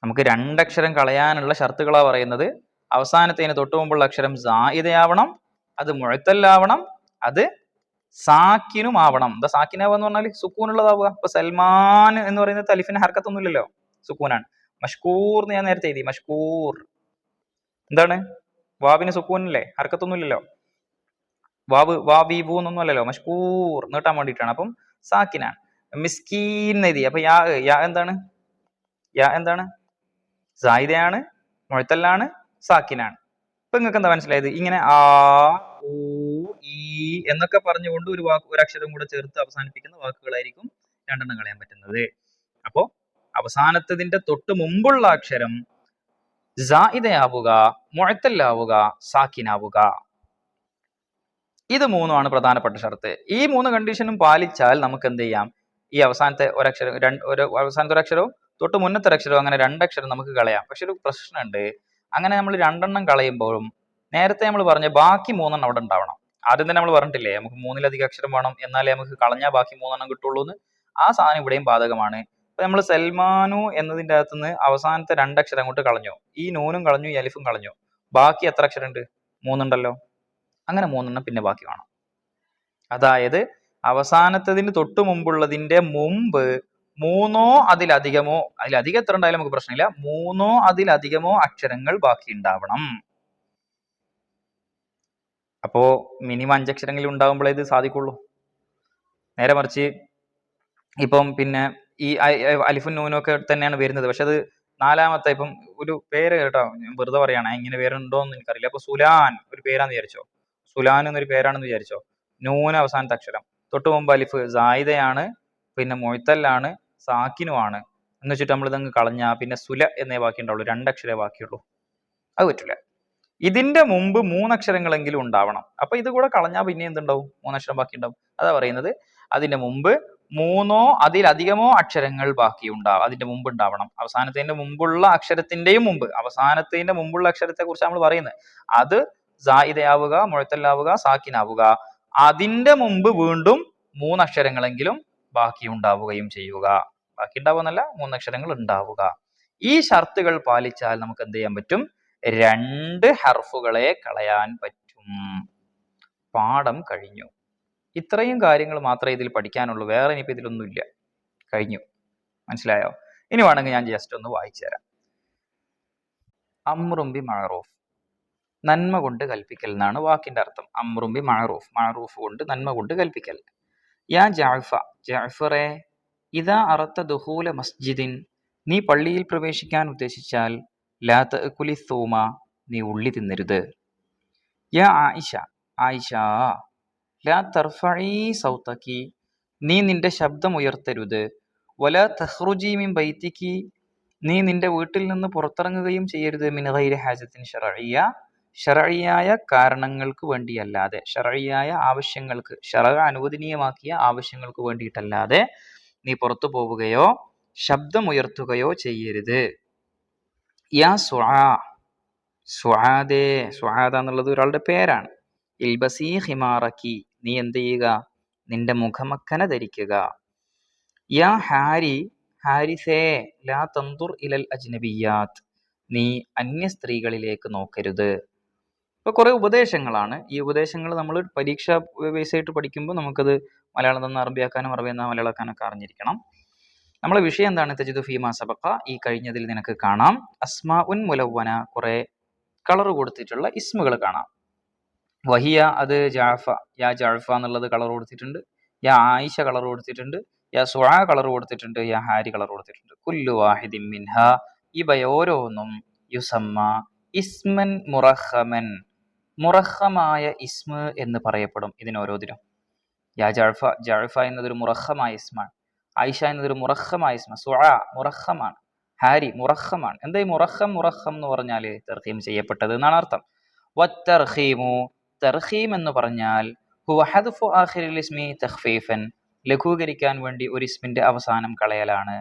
നമുക്ക് രണ്ടക്ഷരം കളയാനുള്ള ഷർത്തുകളാ പറയുന്നത്. അവസാനത്തിന് തൊട്ട് മുമ്പുള്ള അക്ഷരം സായിദയാവണം, അത് മുഅത്തല്ലാവണം, അത് സാക്കിനും ആവണം. എന്താ സാക്കിനാവുക എന്ന് പറഞ്ഞാൽ സുക്കൂനുള്ളതാവുക. ഇപ്പൊ സൽമാൻ എന്ന് പറയുന്നത് അലിഫിന് ഹർക്കത്തൊന്നും ഇല്ലല്ലോ, സുക്കൂനാണ്. മഷ്കൂർ എന്ന് ഞാൻ നേരത്തെ എഴുതി, മഷ്കൂർ എന്താണ്? വാവിന് സുക്കൂനല്ലേ, ഹർക്കത്തൊന്നും ഇല്ലല്ലോ. വാവീബു എന്നൊന്നും അല്ലല്ലോ, മഷ്കൂർ നീട്ടാൻ വേണ്ടിയിട്ടാണ്. അപ്പം സാക്കിനാണ്. മിസ്കീൻ എഴുതി, അപ്പൊ യാ എന്താണ്? യാ എന്താണ്? സായിദയാണ്, മുഅത്തല്ലാണ്, സാക്കിനാണ്. ഇപ്പൊ നിങ്ങൾക്ക് എന്താ മനസ്സിലായത്? ഇങ്ങനെ ആ ഊ ഈ എന്നൊക്കെ പറഞ്ഞുകൊണ്ട് ഒരു അക്ഷരം കൂടെ ചേർത്ത് അവസാനിപ്പിക്കുന്ന വാക്കുകളായിരിക്കും രണ്ടെണ്ണം കളയാൻ പറ്റുന്നത്. അപ്പോ അവസാനത്തതിന്റെ തൊട്ട് മുമ്പുള്ള അക്ഷരം സായിദയാവുക, മുഅത്തല്ലാവുക, സാക്കിനാവുക. ഇത് മൂന്നുമാണ് പ്രധാനപ്പെട്ട ഷർത്ത്. ഈ മൂന്ന് കണ്ടീഷനും പാലിച്ചാൽ നമുക്ക് എന്ത് ചെയ്യാം? ഈ അവസാനത്തെ ഒരക്ഷരം അവസാനത്തെ ഒരക്ഷരവും തൊട്ട് മുന്നത്തെ ഒരക്ഷരവും അങ്ങനെ രണ്ടക്ഷരം നമുക്ക് കളയാം. പക്ഷെ ഒരു പ്രശ്നമുണ്ട്. അങ്ങനെ നമ്മൾ രണ്ടെണ്ണം കളയുമ്പോഴും നേരത്തെ നമ്മൾ പറഞ്ഞ ബാക്കി മൂന്നെണ്ണം അവിടെ ഉണ്ടാവണം. ആദ്യം തന്നെ നമ്മൾ പറഞ്ഞിട്ടില്ലേ, നമുക്ക് മൂന്നിലധികം അക്ഷരം വേണം, എന്നാലേ നമുക്ക് കളഞ്ഞാൽ ബാക്കി മൂന്നെണ്ണം കിട്ടുള്ളൂ എന്ന്. ആ സാധനം ഇവിടെയും ബാധകമാണ്. ഇപ്പൊ നമ്മൾ സൽമാനു എന്നതിന്റെ അകത്തുനിന്ന് അവസാനത്തെ രണ്ടക്ഷരം അങ്ങോട്ട് കളഞ്ഞു, ഈ നൂനും കളഞ്ഞു, ഈ അലിഫും കളഞ്ഞു. ബാക്കി എത്ര അക്ഷരം ഉണ്ട്? മൂന്നുണ്ടല്ലോ. അങ്ങനെ മൂന്നെണ്ണം പിന്നെ ബാക്കി വേണം. അതായത് അവസാനത്തതിന് തൊട്ട് മുമ്പുള്ളതിന്റെ മുമ്പ് മൂന്നോ അതിലധികമോ എത്ര ഉണ്ടായാലും നമുക്ക് പ്രശ്നമില്ല, മൂന്നോ അതിലധികമോ അക്ഷരങ്ങൾ ബാക്കി ഉണ്ടാവണം. അപ്പോ മിനിമം 5 അക്ഷരങ്ങളിൽ ഉണ്ടാകുമ്പോഴേ ഇത് സാധിക്കുള്ളൂ. നേരെ മറിച്ച് ഇപ്പം പിന്നെ ഈ അലിഫും നൂനും ഒക്കെ തന്നെയാണ് വരുന്നത്, പക്ഷെ അത് നാലാമത്തെ ഇപ്പം ഒരു പേര് കേട്ടോ, വെറുതെ പറയാണ്, ഇങ്ങനെ പേരുണ്ടോ എന്ന് എനിക്കറിയില്ല. അപ്പൊ സുലാൻ ഒരു പേരാന്ന് വിചാരിച്ചോ, സുലാൻ എന്നൊരു പേരാണെന്ന് വിചാരിച്ചോ. നൂന് അവസാനത്തെ അക്ഷരം, തൊട്ട് മുമ്പ് അലിഫ് സായിദയാണ്, പിന്നെ മുഅത്തല്ലാണ്, സാക്കിനുമാണ് എന്ന് വെച്ചിട്ട് നമ്മൾ ഇതങ്ങ് കളഞ്ഞാ പിന്നെ സുല എന്നേ ബാക്കി ഉണ്ടാവുള്ളൂ, രണ്ടക്ഷരേ ബാക്കിയുള്ളൂ. അത് പറ്റില്ല. ഇതിന്റെ മുമ്പ് മൂന്നക്ഷരങ്ങളെങ്കിലും ഉണ്ടാവണം. അപ്പൊ ഇത് കൂടെ കളഞ്ഞാൽ പിന്നെ എന്തുണ്ടാവും? മൂന്നക്ഷരം ബാക്കി ഉണ്ടാവും. അതാ പറയുന്നത്, അതിന്റെ മുമ്പ് മൂന്നോ അതിലധികമോ അക്ഷരങ്ങൾ ബാക്കി ഉണ്ടാവും, അതിന്റെ മുമ്പ് ഉണ്ടാവണം. അവസാനത്തിന്റെ മുമ്പുള്ള അക്ഷരത്തിന്റെയും മുമ്പ്, അവസാനത്തിന്റെ മുമ്പുള്ള അക്ഷരത്തെ കുറിച്ച് നമ്മൾ പറയുന്നത്, അത് സായിദയാവുക, മുഅത്തല്ലാവുക, സാക്കിനാവുക. അതിന്റെ മുമ്പ് വീണ്ടും മൂന്നക്ഷരങ്ങളെങ്കിലും ബാക്കി ഉണ്ടാവുകയും ചെയ്യുക. ബാക്കി ഉണ്ടാവുന്നല്ല, മൂന്നക്ഷരങ്ങൾ ഉണ്ടാവുക. ഈ ഷർത്തുകൾ പാലിച്ചാൽ നമുക്ക് എന്ത് ചെയ്യാൻ പറ്റും? രണ്ട് ഹർഫുകളെ കളയാൻ പറ്റും. പാഠം കഴിഞ്ഞു. ഇത്രയും കാര്യങ്ങൾ മാത്രമേ ഇതിൽ പഠിക്കാനുള്ളൂ, വേറെ ഇനിയിപ്പോൾ ഇതിലൊന്നുമില്ല. കഴിഞ്ഞു. മനസ്സിലായോ? ഇനി വേണമെങ്കിൽ ഞാൻ ജസ്റ്റ് ഒന്ന് വായിച്ചു തരാം. അംറും ബി മഅറൂഫ്, നന്മ കൊണ്ട് കൽപ്പിക്കൽ എന്നാണ് വാക്കിന്റെ അർത്ഥം. അംറും ബി മഅറൂഫ്, മഅറൂഫ് കൊണ്ട് നന്മ കൊണ്ട് കൽപ്പിക്കൽ. യാ ജഅഫറെ, ഇദാ അറത്ത ദുഖൂല മസ്ജിദിൻ, നീ പള്ളിയിൽ പ്രവേശിക്കാൻ ഉദ്ദേശിച്ചാൽ, ലാ തഅകുലി സൂമ, നീ ഉള്ളി തിന്നരുത്. യാ ആയിഷ, ലാ തർഫഈ സൗതകി, നീ നിന്റെ ശബ്ദം ഉയർത്തരുത്. വലാ തഖ്റുജി മിൻ ബൈതികി, നീ നിന്റെ വീട്ടിൽ നിന്ന് പുറത്തിറങ്ങുകയും ചെയ്യരുത്. മിൻ ഗൈരി ഹാജത്തിൻ ശർഇയ്യ, ശർഇയ്യായ കാരണങ്ങൾക്ക് വേണ്ടിയല്ലാതെ, ശർഇയ്യായ ആവശ്യങ്ങൾക്ക്, ശർഅ അനുവദനീയമാക്കിയ ആവശ്യങ്ങൾക്ക് വേണ്ടിയിട്ടല്ലാതെ നീ പുറത്തു പോവുകയോ ശബ്ദമുയർത്തുകയോ ചെയ്യരുത്. യാ സുആദേ, സുആദ എന്നുള്ളത് ഒരാളുടെ പേരാണ്. ഇൽബസി ഹിമാറക്കി, നീ എന്ത് ചെയ്യുക? നിന്റെ മുഖമക്കന ധരിക്കുക. യാ ഹാരിസേ, ലാ തൻദുർ ഇലൽ അജ്നബിയാത്ത്, നീ അന്യ സ്ത്രീകളിലേക്ക് നോക്കരുത്. ഇപ്പൊ കുറെ ഉപദേശങ്ങളാണ്. ഈ ഉപദേശങ്ങൾ നമ്മൾ പരീക്ഷ ബേസ് ആയിട്ട് പഠിക്കുമ്പോൾ നമുക്കത് മലയാളം തന്ന അറബിയാക്കാനും അറബി എന്ന മലയാളാക്കാനൊക്കെ അറിഞ്ഞിരിക്കണം. നമ്മളെ വിഷയം എന്താണ്? തജിദു ഫീമാ സബഖ, ഈ കഴിഞ്ഞതിൽ നിനക്ക് കാണാം. അസ്മാഉൻ മുലവ്വന, കുറെ കളർ കൊടുത്തിട്ടുള്ള ഇസ്മുകൾ കാണാം. വഹിയ, അത് യാ ജഅഫ എന്നുള്ളത് കളർ കൊടുത്തിട്ടുണ്ട്. യാ ആയിഷ കളർ കൊടുത്തിട്ടുണ്ട്. യാ സുആ കളർ കൊടുത്തിട്ടുണ്ട്. യാ ഹാരി കളർ കൊടുത്തിട്ടുണ്ട്. കുല്ലു വാഹിദിൻ മിൻഹ, ഇവയോരോന്നും യുസമ്മ ഇസ്മൻ മുറഖമൻ, മുറഖമായ ഇസ്മ എന്ന് പറയപ്പെടും ഇതിനോരോന്നിനും. യാ ജഅഫ എന്നതൊരു മുറഖമായ ഇസ്മാണ്. ആയിഷ എന്നതൊരു മുറഖമായ ഇസ്മ. സുആ മുറഖമാണ്. ഹാരി മുറഖമാണ്. എന്താ ഈ മുറഖം എന്ന് പറഞ്ഞാൽ തർഖീം ചെയ്യപ്പെട്ടത് എന്നാണ് അർത്ഥം. വത്തർഖീമു, തർഖീം എന്ന് പറഞ്ഞാൽ ഹുവ ഹദ്ഫു ആഖിറിൽ ഇസ്മി തഖ്ഫീഫൻ, ലഘൂകരിക്കാൻ വേണ്ടി ഒരു ഇസ്മിന്റെ അവസാനം കളയലാണ്.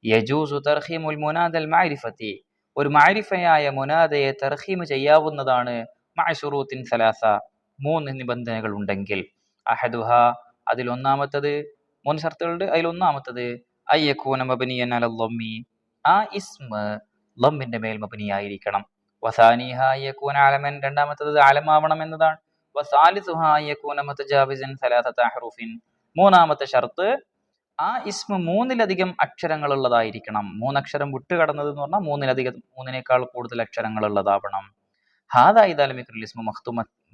യജൂസു തർഖീമുൽ മുനാദൽ മഅരിഫത്തി, ഒരു മാരിഫയായ മുനാദയെ തർഹീം ചെയ്യാവുന്നതാണ് മഅ ശുറൂത്തിൻ സലാസ, 3 നിബന്ധനകൾ ഉണ്ടെങ്കിൽ. അഹദുഹ, അതിൽ ഒന്നാമത്തത്, 3 ഷർത്തുകളുണ്ട്, അതിൽ ഒന്നാമത്തത് അയ്യകൂന മബ്നിയൻ അലൽ ളമ്മി, ആ ഇസ്മ ലമ്മിന്റെ മേൽ മബ്നിയായിരിക്കണം. വസാനിഹ അയ്യകൂന അലമൻ, രണ്ടാമത്തത് അലമാവണം എന്നതാണ്. വസാലിസുഹ അയ്യകൂന മുതജാവിസൻ സലാസത അഹ്റുഫിൻ, മൂന്നാമത്തെ ഷർത്ത് ആ ഇസ്മ 3-ലധികം അക്ഷരങ്ങൾ ഉള്ളതായിരിക്കണം. 3 അക്ഷരം വിട്ടുകടന്നത് എന്ന് പറഞ്ഞാൽ 3-നേക്കാൾ കൂടുതൽ അക്ഷരങ്ങൾ ഉള്ളതാവണം. ഹാദാ ഇദാ ലം യകുനിൽ ഇസ്മു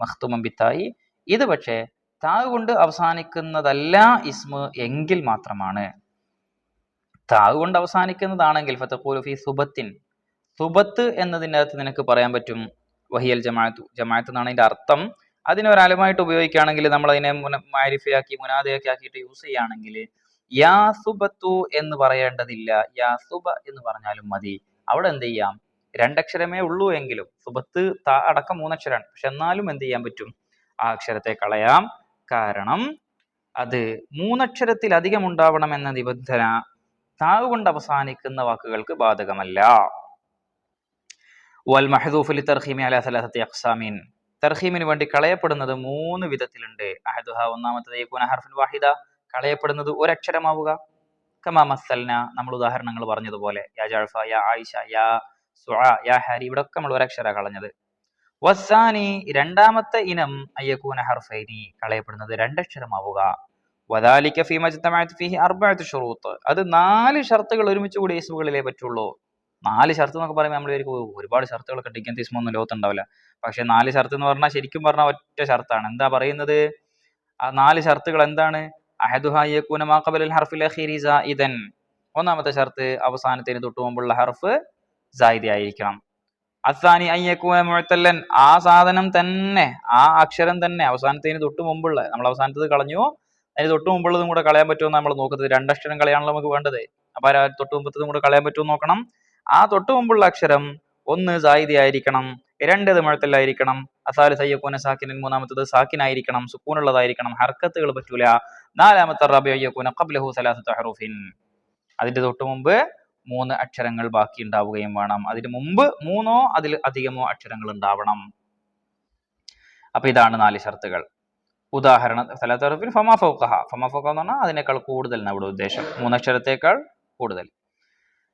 മഖ്തുമൻ ബിത്തായി, ഇത് പക്ഷേ താ കൊണ്ട് അവസാനിക്കുന്നതല്ല ഇസ്മ എങ്കിൽ മാത്രമാണ്. താ കൊണ്ട് അവസാനിക്കുന്നതാണെങ്കിൽ ഫതഖൂലു ഫീ സുബത്തിൻ, സുബത്ത് എന്നതിൻ്റെ അകത്ത് നിനക്ക് പറയാൻ പറ്റും വഹിയൽ ജമാഅത്തു, ജമാഅത്ത് എന്നാണ് അതിന്റെ അർത്ഥം. അതിനെ ഒരു അലമായിട്ട് ഉപയോഗിക്കുകയാണെങ്കിൽ, നമ്മൾ അതിനെ മാരിഫയാക്കി മുനാദയാക്കി ആക്കിയിട്ട് യൂസ് ചെയ്യുകയാണെങ്കിൽ യാ സുബത്തു എന്ന് പറയേണ്ടതില്ല, യാ സുബ എന്ന് പറഞ്ഞാലും മതി. അവിടെ എന്ത് ചെയ്യാം, 2 അക്ഷരമേ ഉള്ളൂ എങ്കിലും, സുബത്ത് ത അടക്കം 3 അക്ഷരമാണ്, പക്ഷെ എന്നാലും എന്ത് ചെയ്യാൻ പറ്റും, ആ അക്ഷരത്തെ കളയാം. കാരണം അത് 3 അക്ഷരത്തിലധികം ഉണ്ടാവണം എന്ന നിബന്ധന താവ് കൊണ്ട് അവസാനിക്കുന്ന വാക്കുകൾക്ക് ബാധകമല്ല. വൽ മഹ്ദൂഫു ലിതർഖീമി അലാ സലാസത്തി അഖ്സാമിൻ, തർഹീമിന് വേണ്ടി കളയപ്പെടുന്നത് 3 വിധത്തിലുണ്ട്. അഹദുഹ, ഒന്നാമത്തത് യകൂന ഹർഫൻ വാഹിദ, കളയപ്പെടുന്നത് ഒരക്ഷരമാവുക. കമാ മസ്സൽന, നമ്മൾ ഉദാഹരണങ്ങൾ പറഞ്ഞതുപോലെ, യാ ജഅഫ, യാ ആയിഷ, യാ സുആ, യാ ഹാരി, ഇവിടെ ഒക്കെ നമ്മൾ ഒരക്ഷര കളഞ്ഞത്. വസ്സാനി, രണ്ടാമത്തെ ഇനം അയ്യകൂന ഹർഫൈനി, കളയപ്പെടുന്നത് 2 അക്ഷരമാവുക. വദാലിക ഫീ മജ്തമഅത് ഫീഹി 4 ശുറൂത്ത്, അത് 4 ഷർത്തുകൾ ഒരുമിച്ച് കൂടി ഇസ്മുകളിലേ പറ്റുള്ളൂ. 4 ഷർത്ത് എന്നൊക്കെ പറയുമ്പോൾ നമ്മൾ ഒരുപാട് ഷർത്തുകളൊക്കെ ഇങ്ങനത്തെ ഇസ്മൊന്നും ലോകത്തുണ്ടാവില്ല. പക്ഷെ 4 ഷർത്ത് എന്ന് പറഞ്ഞാൽ ശരിക്കും പറഞ്ഞാൽ ഒറ്റ ഷർത്താണ്. എന്താ പറയുന്നത്, ആ 4 ഷർത്തുകൾ എന്താണ്? അഹദുഹാ യകൂന മാ ഖബലൽ ഹർഫിൽ അഖീരി സായിദൻ, ഒന്നാമത്തെ ഷർത്ത് അവസാനത്തിന് തൊട്ട് മുമ്പുള്ള ഹർഫ് സായിദ ആയിരിക്കണം. അസ്സാനി അൻ യകൂന മുഅ്തല്ലൻ, ആ സാധനം തന്നെ, ആ അക്ഷരം തന്നെ അവസാനത്തിന് തൊട്ട് മുമ്പുള്ള, നമ്മൾ അവസാനത്തത് കളഞ്ഞു, അതിന് തൊട്ട് മുമ്പുള്ളതും കൂടെ കളയാൻ പറ്റുമോ നമ്മൾ നോക്കുന്നത്. 2 അക്ഷരം കളയാണല്ലോ നമുക്ക് വേണ്ടത്. അപ്പൊ ആ തൊട്ട് മുമ്പത്തതും കൂടെ കളയാൻ പറ്റുമോ നോക്കണം. ആ തൊട്ട് മുമ്പുള്ള അക്ഷരം 1 സായിദ ആയിരിക്കണം, 2 അത് മുഅ്തല്ലായിരിക്കണം. അസാലിസ യകൂന സാക്കിനൻ, മൂന്നാമത്തത് സാക്കിനായിരിക്കണം, സുക്കൂനുള്ളതായിരിക്കണം, ഹർക്കത്തുകൾ പറ്റൂല. നാലാമത്തെ റബിഉ യകൂന ഖബ്ലഹു സലാസത്തു ഹുറൂഫിൻ, അതിന്റെ തൊട്ട് മുമ്പ് 3 അക്ഷരങ്ങൾ ബാക്കി ഉണ്ടാവുകയും വേണം. അതിന് മുമ്പ് 3ഓ അതിൽ അധികമോ അക്ഷരങ്ങൾ ഉണ്ടാവണം. അപ്പൊ ഇതാണ് 4 ഷർത്തുകൾ. ഉദാഹരണം സലാത്തു ഹുറൂഫിൻ ഫമാ ഫൗഖഹ, ഫമാ ഫൗഖഹ എന്ന് പറഞ്ഞാൽ അതിനേക്കാൾ കൂടുതൽ എന്നാണ് ഇവിടെ ഉദ്ദേശം, 3 അക്ഷരത്തേക്കാൾ കൂടുതൽ.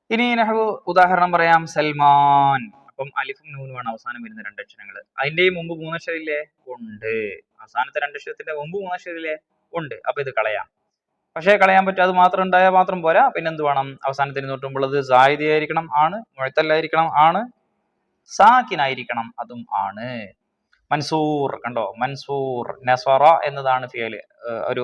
ഇനി നഹ്വു ഉദാഹരണം പറയാം. സൽമാൻ, അപ്പം അലിഫും നൂനുമാണ് അവസാനം വരുന്ന 2 അക്ഷരങ്ങൾ. അതിന്റെ മുമ്പ് 3 അക്ഷരം ഇല്ലേ? ഉണ്ട്. അവസാനത്തെ 2 അക്ഷരത്തിന്റെ മുമ്പ് 3 അക്ഷരം ഇല്ലേ? ഉണ്ട്. അപ്പൊ ഇത് കളയാം. പക്ഷേ കളയാൻ പറ്റും, അത് മാത്രം ഉണ്ടായാൽ മാത്രം പോരാ, പിന്നെ എന്ത് വേണം, അവസാനത്തിന് തൊട്ടുമുള്ളത് സായിദയായിരിക്കണം, ആണ്, മുഅ്തല്ലായിരിക്കണം, ആണ്, സാക്കിനായിരിക്കണം, അതും ആണ്. മൻസൂർ, കണ്ടോ, മൻസൂർ, നസറ എന്നതാണ് ഫിയല്, ഒരു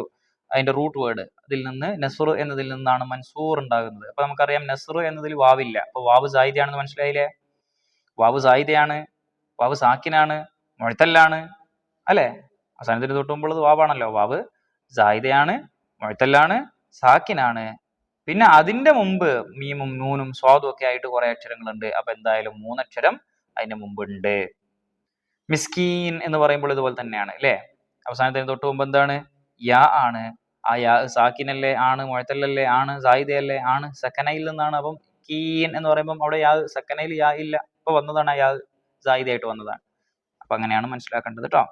അതിന്റെ റൂട്ട് വേർഡ്, അതിൽ നിന്ന് നസ്ർ എന്നതിൽ നിന്നാണ് മൻസൂർ ഉണ്ടാകുന്നത്. അപ്പൊ നമുക്കറിയാം നസ്ർ എന്നതിൽ വാവില്ല, അപ്പൊ വാവ് സായിദയാണെന്ന് മനസ്സിലായില്ലേ? വാവ് സായിദയാണ്, വാവ് സാക്കിനാണ്, മുഅ്തല്ലാണ്, അല്ലെ? അവസാനത്തിന് തൊട്ട് മുമ്പുള്ളത് വാവാണല്ലോ. വാവ് സായിദയാണ്, മുഅ്തല്ലാണ്, സാക്കിനാണ്. പിന്നെ അതിന്റെ മുമ്പ് മീമും നൂനും സ്വാദും ഒക്കെ ആയിട്ട് കുറെ അക്ഷരങ്ങളുണ്ട്. അപ്പൊ എന്തായാലും 3 അക്ഷരം അതിന്റെ മുമ്പുണ്ട്. മിസ്കീൻ എന്ന് പറയുമ്പോൾ ഇതുപോലെ തന്നെയാണ്, അല്ലെ? അവസാനത്തിന് തൊട്ട് മുമ്പ് എന്താണ്? യാ ആണ്. ആ യാ സാക്കിനല്ലേ? ആണ്. മുഅ്തല്ലല്ലേ? ആണ്. സായിദയല്ലേ? ആണ്. സക്കനയിൽ നിന്നാണ്. അപ്പം കീൻ എന്ന് പറയുമ്പോൾ അവിടെ യാ, സക്കനയിൽ യാ ഇല്ല, ഇപ്പൊ വന്നതാണ് യാ, സായിദയായിട്ട് വന്നതാണ്. അപ്പൊ അങ്ങനെയാണ് മനസ്സിലാക്കേണ്ടത് കേട്ടോ.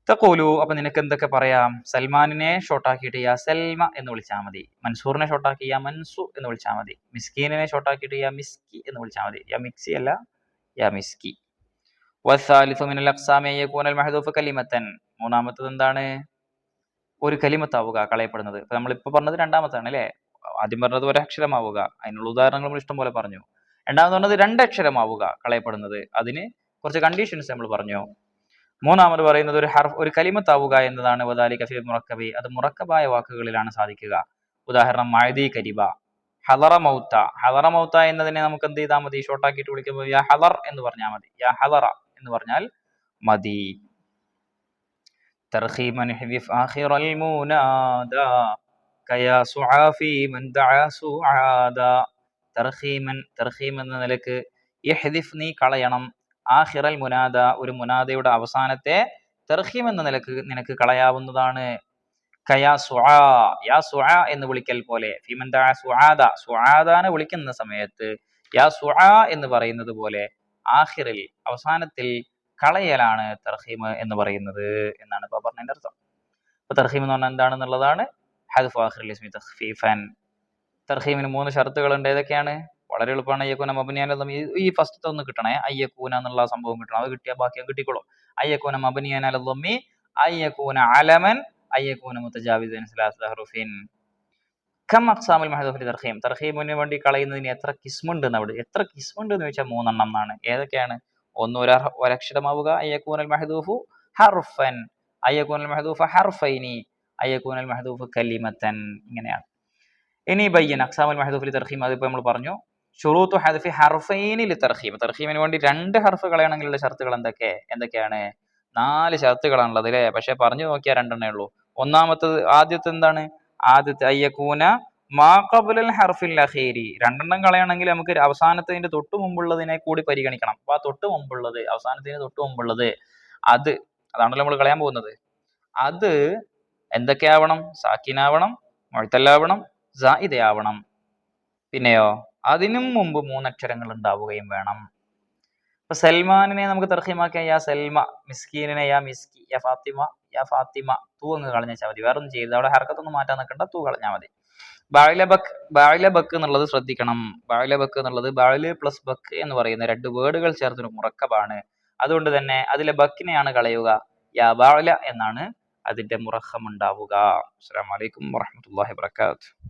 തഖൂലു, അപ്പൊ നിനക്ക് എന്തൊക്കെ പറയാം? സൽമാനിനെ ഷോർട്ടാക്കിയിട്ട് യാ സൽമ എന്ന് വിളിച്ചാൽ മതി. മൻസൂറിനെ ഷോർട്ടാക്കി യാ മൻസു എന്ന് വിളിച്ചാൽ മതി. മിസ്കീനിനെ ഷോർട്ടാക്കിയിട്ട് യാ മിസ്കി എന്ന് വിളിച്ചാൽ മതി. യാ മിക്സി അല്ല, യാ മിസ്കി. വസ്സാലിസു മിനൽ അഖ്സാമി യകൂനൽ മഹ്ദൂഫു കലിമത്തൻ, മൂന്നാമത്തത് എന്താണ്? ഒരു കലിമത്താവുക കളയപ്പെടുന്നത്. ഇപ്പൊ നമ്മളിപ്പോ പറഞ്ഞത് രണ്ടാമത്താണ്, അല്ലെ? ആദ്യം പറഞ്ഞത് ഒരക്ഷരമാവുക, അതിനുള്ള ഉദാഹരണങ്ങൾ നമ്മൾ ഇഷ്ടം പോലെ പറഞ്ഞു. രണ്ടാമത് പറഞ്ഞത് 2 അക്ഷരമാവുക കളയപ്പെടുന്നത്, അതിന് കുറച്ച് കണ്ടീഷൻസ് നമ്മൾ പറഞ്ഞു. മൂന്നാമത് പറയുന്നത് ഒരു കലിമത്താവുക എന്നതാണ്. വദാലിക ഫിൽ മുറക്കബി, അത് മുറക്കബായ വാക്കുകളിലാണ് സാധിക്കുക. ഉദാഹരണം മഅദി കരിബ, ഹദറ മൗത്ത. ഹദറ മൗത്ത എന്നതിനെ നമുക്ക് എന്ത് ചെയ്താൽ മതി? ഷോർട്ടാക്കിയിട്ട് വിളിക്കുമ്പോൾ യാ ഹദർ എന്ന് പറഞ്ഞാൽ മതി. യാ ഹദറ എന്ന് പറഞ്ഞാൽ മതി. തർഖീമൻ ഹദിഫ് ആഖിറൽ മുനാദാ കയാ സുആഫി മൻ ദഅ സുആദാ. തർഖീം എന്ന നിലക്ക് യഹ്ദിഫ്, നീ കളയണം, ആഖിറൽ മുനാദ, ഒരു മുനാദയുടെ അവസാനത്തെ തർഖീം എന്ന നിലക്ക് നിനക്ക് കളയാവുന്നതാണ്. കയാ സുആ, യാ സുആ എന്ന് വിളിക്കൽ പോലെ. ഫീമൻ ദഅ സുആദ, സുആദാനെ വിളിക്കുന്ന സമയത്ത് യാ സുആ എന്ന് പറയുന്നത് പോലെ ആഖിറിൽ അവസാനത്തിൽ കളയലാണ് തർഹീം എന്ന് പറയുന്നത് എന്നാണ് ഇപ്പൊ പറഞ്ഞതിന്റെ അർത്ഥം. അപ്പൊ തർഹീം എന്ന് പറഞ്ഞാൽ എന്താണെന്നുള്ളതാണ്. ഹദ്ഫു ആഖിറിൽ ഇസ്മി തഖ്ഫീഫൻ. തർഹീമിന് 3 ഷർത്തുകളുണ്ട്. ഏതൊക്കെയാണ്? വളരെ എളുപ്പമാണ്. അയ്യക്കൂന മബ്നിയൻ അലൽ ഈ ഫസ്റ്റത്തെ ഒന്ന് കിട്ടണേ. അയ്യക്കൂന എന്നുള്ള സംഭവം കിട്ടണം. അത് കിട്ടിയാൽ ബാക്കി കിട്ടിക്കോളും. അയ്യക്കൂന മബ്നിയൻ അലൽ ദമ്മി, അയ്യക്കൂന അലമൻ, അയ്യക്കൂന മുതജാവിസൻ സലാസ ഹുറൂഫിൻ. കം അഖ്സാമുൽ മഹ്ദൂഫ് ലി തർഹീം. തർഹീമിന് വേണ്ടി കളയുന്നതിന് എത്ര കിസ്മുണ്ട് എന്നവിടെ. എത്ര കിസ്മുണ്ട് എന്ന് ചോദിച്ചാൽ 3 എണ്ണം എന്നാണ്. ഏതൊക്കെയാണ്? ഒന്ന് ഒരക്ഷരമാവുക, അയ്യക്കൂനൽ മഹ്ദൂഫു ഹർഫൻ, അയ്യക്കൂനൽ മഹ്ദൂഫ ഹർഫൈനി, അയ്യക്കൂനൽ മഹ്ദൂഫു കലിമത്തൻ. ഇങ്ങനെയാണ്. ഇനി ബയ്യൻ അഖ്സാമുൽ മഹ്ദൂഫ് ലി തർഹീം. അതിപ്പോ നമ്മൾ പറഞ്ഞു. ശുറൂത്തു ഹദ്ഫി ഹർഫൈനി ലി തർഹീം. തർഹീമിന് വേണ്ടി 2 ഹർഫ് കളയണമെങ്കിലുള്ള ഷർത്തുകൾ എന്തൊക്കെയാണ്? 4 ഷർത്തുകളാണുള്ളത് അല്ലേ? പക്ഷെ പറഞ്ഞു നോക്കിയാൽ 2 എണ്ണേ ഉള്ളൂ. ആദ്യത്തെ എന്താണ്? ആദ്യത്തെ അയ്യക്കൂന മാ ഖബ്ലൽ ഹർഫിൽ അഖീരി. 2 എണ്ണം കളയണമെങ്കിൽ നമുക്ക് അവസാനത്തിന്റെ തൊട്ട് മുമ്പുള്ളതിനെ കൂടി പരിഗണിക്കണം. അപ്പൊ ആ തൊട്ട് മുമ്പുള്ളത്, അവസാനത്തിന് തൊട്ട് മുമ്പുള്ളത്, അതാണല്ലോ നമ്മൾ കളയാൻ പോകുന്നത്. അത് എന്തൊക്കെയാവണം? സാക്കിനാവണം, മുഅ്തലാവണം, സായിദയാവണം. പിന്നെയോ അതിനും മുമ്പ് 3 അക്ഷരങ്ങൾ ഉണ്ടാവുകയും വേണം. ഇപ്പൊ സൽമാനിനെ നമുക്ക് തർഹീമാക്കിയ യാ സൽമ, മിസ്കീനിനെ യാ മിസ്കി, യാ ഫാത്തിമ, യാ ഫാത്തിമ. തൂ അങ്ങ് കളഞ്ഞാൽ മതി. വേറൊന്നും ചെയ്ത് അവിടെ ഹർക്കത്തൊന്നും മാറ്റാൻ നിൽക്കണ്ട. തൂ കളഞ്ഞാൽ മതി. ബാഇല ബക്ക് എന്നുള്ളത് ശ്രദ്ധിക്കണം. ബാഇല ബക്ക് എന്നുള്ളത് ബാഇല് പ്ലസ് ബക്ക് എന്ന് പറയുന്ന 2 വേർഡുകൾ ചേർന്നൊരു മുറക്കബാണ്. അതുകൊണ്ട് തന്നെ അതിലെ ബക്കിനെയാണ് കളയുക. യാ ബാഇല എന്നാണ് അതിന്റെ മുറഖം ഉണ്ടാവുക. അസ്സലാമു അലൈക്കും വറഹ്മത്തുള്ളാഹി വബറകാതുഹു.